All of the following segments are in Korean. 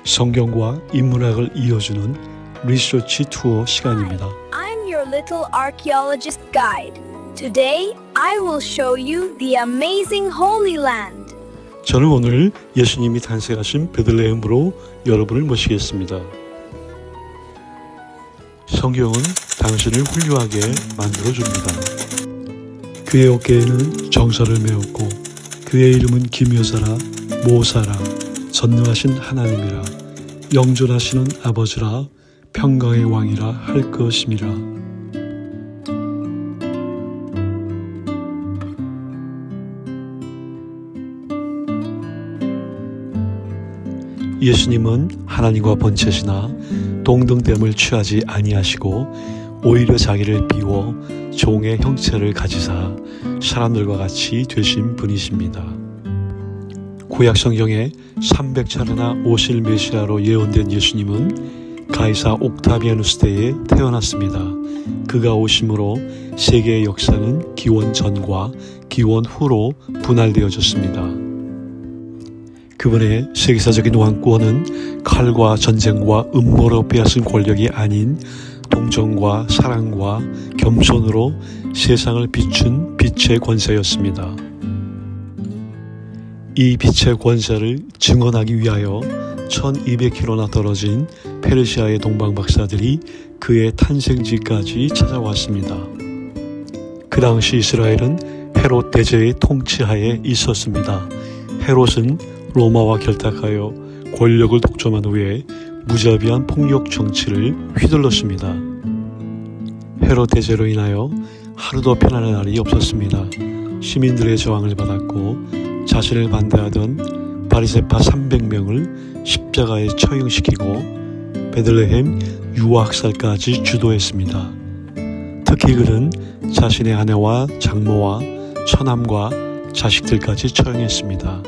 성경과 인문학을 이어주는 리서치 투어 시간입니다. I'm your little archaeologist guide. Today, I will show you the amazing Holy Land. 저는 오늘 예수님이 탄생하신 베들레헴으로 여러분을 모시겠습니다. 성경은 당신을 훌륭하게 만들어줍니다. 그의 어깨에는 정사를 메었고 그의 이름은 기묘사라 모사라 전능하신 하나님이라 영존하시는 아버지라 평강의 왕이라 할 것임이라. 예수님은 하나님과 번체시나 동등됨을 취하지 아니하시고 오히려 자기를 비워 종의 형체를 가지사 사람들과 같이 되신 분이십니다. 구약 성경에 300차례나 오실 메시아로 예언된 예수님은 가이사 옥타비아누스 때에 태어났습니다. 그가 오심으로 세계의 역사는 기원 전과 기원 후로 분할되어졌습니다. 그분의 세계사적인 왕권은 칼과 전쟁과 음모로 빼앗은 권력이 아닌 동정과 사랑과 겸손으로 세상을 비춘 빛의 권세였습니다. 이 빛의 권세를 증언하기 위하여 1200km나 떨어진 페르시아의 동방박사들이 그의 탄생지까지 찾아왔습니다. 그 당시 이스라엘은 헤롯 대제의 통치하에 있었습니다. 헤롯은 로마와 결탁하여 권력을 독점한 후에 무자비한 폭력 정치를 휘둘렀습니다. 헤롯 대제로 인하여 하루도 편안한 날이 없었습니다. 시민들의 저항을 받았고 자신을 반대하던 바리새파 300명을 십자가에 처형시키고 베들레헴 유학살까지 주도했습니다. 특히 그는 자신의 아내와 장모와 처남과 자식들까지 처형했습니다.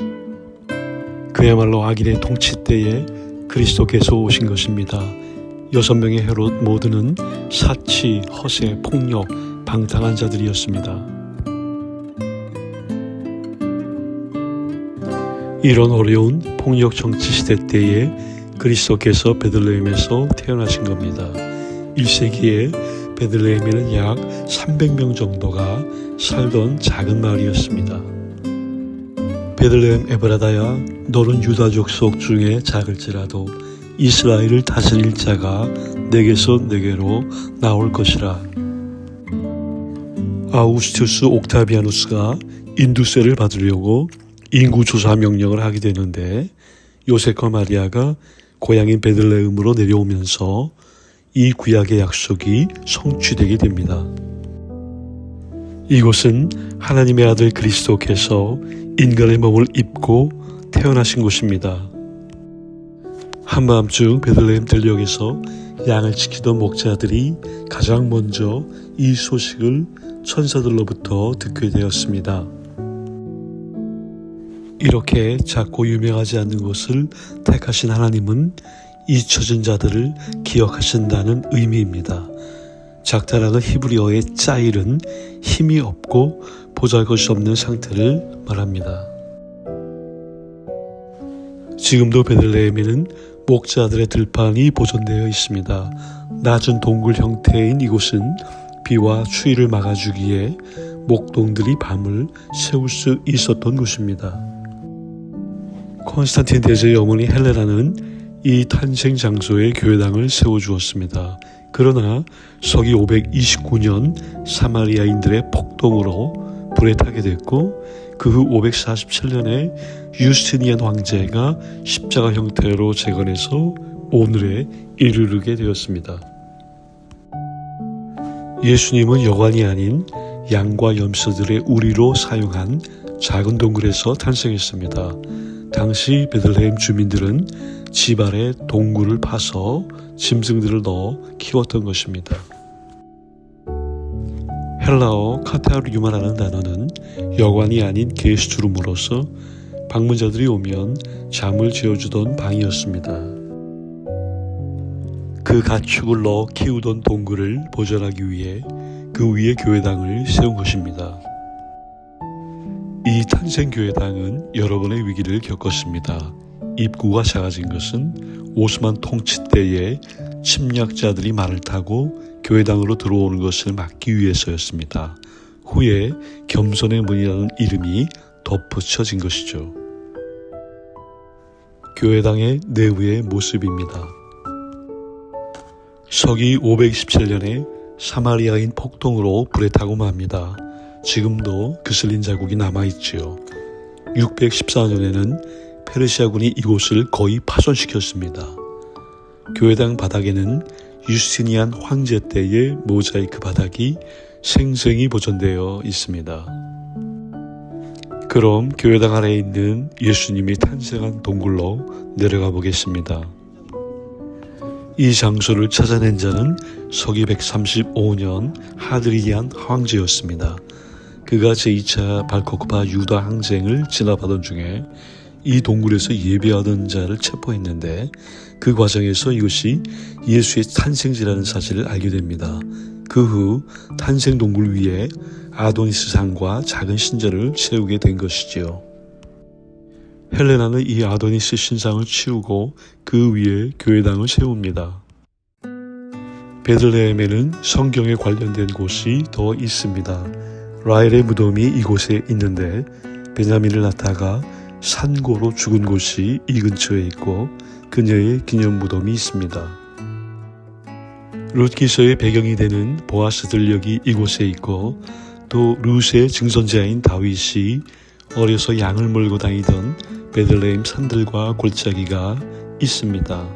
그야말로 악인의 통치 때에 그리스도께서 오신 것입니다. 6명의 헤롯 모두는 사치, 허세, 폭력, 방탕한 자들이었습니다. 이런 어려운 폭력 정치 시대 때에 그리스도께서 베들레헴에서 태어나신 겁니다. 1세기에 베들레헴에는 약 300명 정도가 살던 작은 마을이었습니다. 베들레헴 에브라다야, 너는 유다 족속 중에 작을지라도 이스라엘을 다스릴 자가 내게서 내게로 나올 것이라. 아우구스투스 옥타비아누스가 인두세를 받으려고 인구조사 명령을 하게 되는데 요셉과 마리아가 고향인 베들레헴으로 내려오면서 이 구약의 약속이 성취되게 됩니다. 이곳은 하나님의 아들 그리스도께서 인간의 몸을 입고 태어나신 곳입니다. 한밤중 베들레헴 들녘에서 양을 지키던 목자들이 가장 먼저 이 소식을 천사들로부터 듣게 되었습니다. 이렇게 작고 유명하지 않는 곳을 택하신 하나님은 잊혀진 자들을 기억하신다는 의미입니다. 작다라는 히브리어의 짜일은 힘이 없고 보잘것이 없는 상태를 말합니다. 지금도 베들레헴에는 목자들의 들판이 보존되어 있습니다. 낮은 동굴 형태인 이곳은 비와 추위를 막아주기에 목동들이 밤을 새울 수 있었던 곳입니다. 콘스탄틴 대제의 어머니 헬레나는 이 탄생 장소에 교회당을 세워주었습니다. 그러나 서기 529년 사마리아인들의 폭동으로 불에 타게 됐고 그 후 547년에 유스티니안 황제가 십자가 형태로 재건해서 오늘에 이르게 되었습니다. 예수님은 여관이 아닌 양과 염소들의 우리로 사용한 작은 동굴에서 탄생했습니다. 당시 베들레헴 주민들은 집 아래 동굴을 파서 짐승들을 넣어 키웠던 것입니다. 헬라어 카타르유마라는 단어는 여관이 아닌 게스트룸으로서 방문자들이 오면 잠을 재워주던 방이었습니다. 그 가축을 넣어 키우던 동굴을 보존하기 위해 그 위에 교회당을 세운 것입니다. 이 탄생교회당은 여러 번의 위기를 겪었습니다. 입구가 작아진 것은 오스만 통치 때에 침략자들이 말을 타고 교회당으로 들어오는 것을 막기 위해서였습니다. 후에 겸손의 문이라는 이름이 덧붙여진 것이죠. 교회당의 내부의 모습입니다. 서기 527년에 사마리아인 폭동으로 불에 타고 맙니다. 지금도 그슬린 자국이 남아있지요. 614년에는 페르시아군이 이곳을 거의 파손시켰습니다. 교회당 바닥에는 유스티니안 황제 때의 모자이크 바닥이 생생히 보존되어 있습니다. 그럼 교회당 안에 있는 예수님이 탄생한 동굴로 내려가 보겠습니다. 이 장소를 찾아낸 자는 서기 135년 하드리안 황제였습니다. 그가 제2차 발코크바 유다 항쟁을 지나가던 중에 이 동굴에서 예배하던 자를 체포했는데 그 과정에서 이것이 예수의 탄생지라는 사실을 알게 됩니다. 그 후 탄생 동굴 위에 아도니스 상과 작은 신전을 세우게 된 것이지요. 헬레나는 이 아도니스 신상을 치우고 그 위에 교회당을 세웁니다. 베들레헴에는 성경에 관련된 곳이 더 있습니다. 라헬의 무덤이 이곳에 있는데 베냐민을 낳다가 산고로 죽은 곳이 이 근처에 있고 그녀의 기념 무덤이 있습니다. 룻기서의 배경이 되는 보아스 들녘이 이곳에 있고 또 룻의 증손자인 다윗이 어려서 양을 몰고 다니던 베들레헴 산들과 골짜기가 있습니다.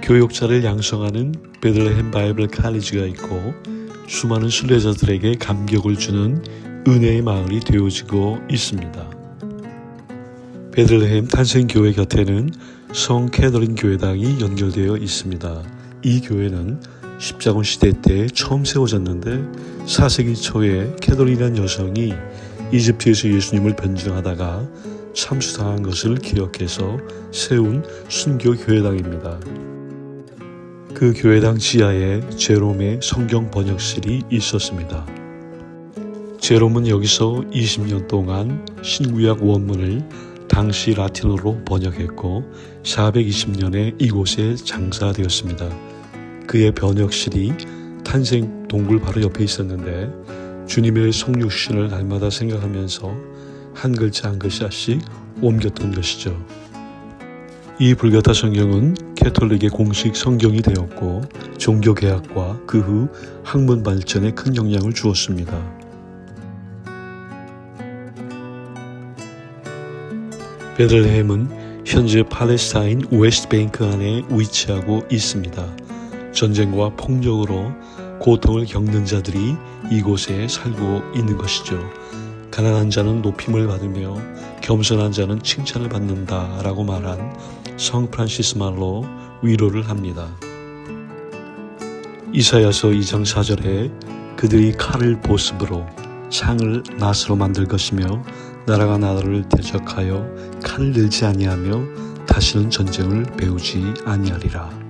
교역자를 양성하는 베들레헴 바이블 칼리지가 있고 수많은 순례자들에게 감격을 주는 은혜의 마을이 되어지고 있습니다. 베들레헴 탄생교회 곁에는 성 캐더린 교회당이 연결되어 있습니다. 이 교회는 십자군 시대 때 처음 세워졌는데 4세기 초에 캐더린이라는 여성이 이집트에서 예수님을 변증하다가 참수당한 것을 기억해서 세운 순교 교회당입니다. 그 교회당 지하에 제롬의 성경 번역실이 있었습니다. 제롬은 여기서 20년 동안 신구약 원문을 당시 라틴어로 번역했고 420년에 이곳에 장사되었습니다. 그의 번역실이 탄생 동굴 바로 옆에 있었는데 주님의 성육신을 날마다 생각하면서 한 글자 한 글자씩 옮겼던 것이죠. 이 불가타 성경은 캐톨릭의 공식 성경이 되었고 종교개혁과 그 후 학문 발전에 큰 영향을 주었습니다. 베들레헴은 현재 팔레스타인 웨스트뱅크 안에 위치하고 있습니다. 전쟁과 폭력으로 고통을 겪는 자들이 이곳에 살고 있는 것이죠. 가난한 자는 높임을 받으며 겸손한 자는 칭찬을 받는다라고 말한 성 프란시스 말로 위로를 합니다. 이사야서 2장 4절에 그들이 칼을 보습으로 창을 낫으로 만들 것이며 나라가 나라를 대적하여 칼을 들지 아니하며 다시는 전쟁을 배우지 아니하리라.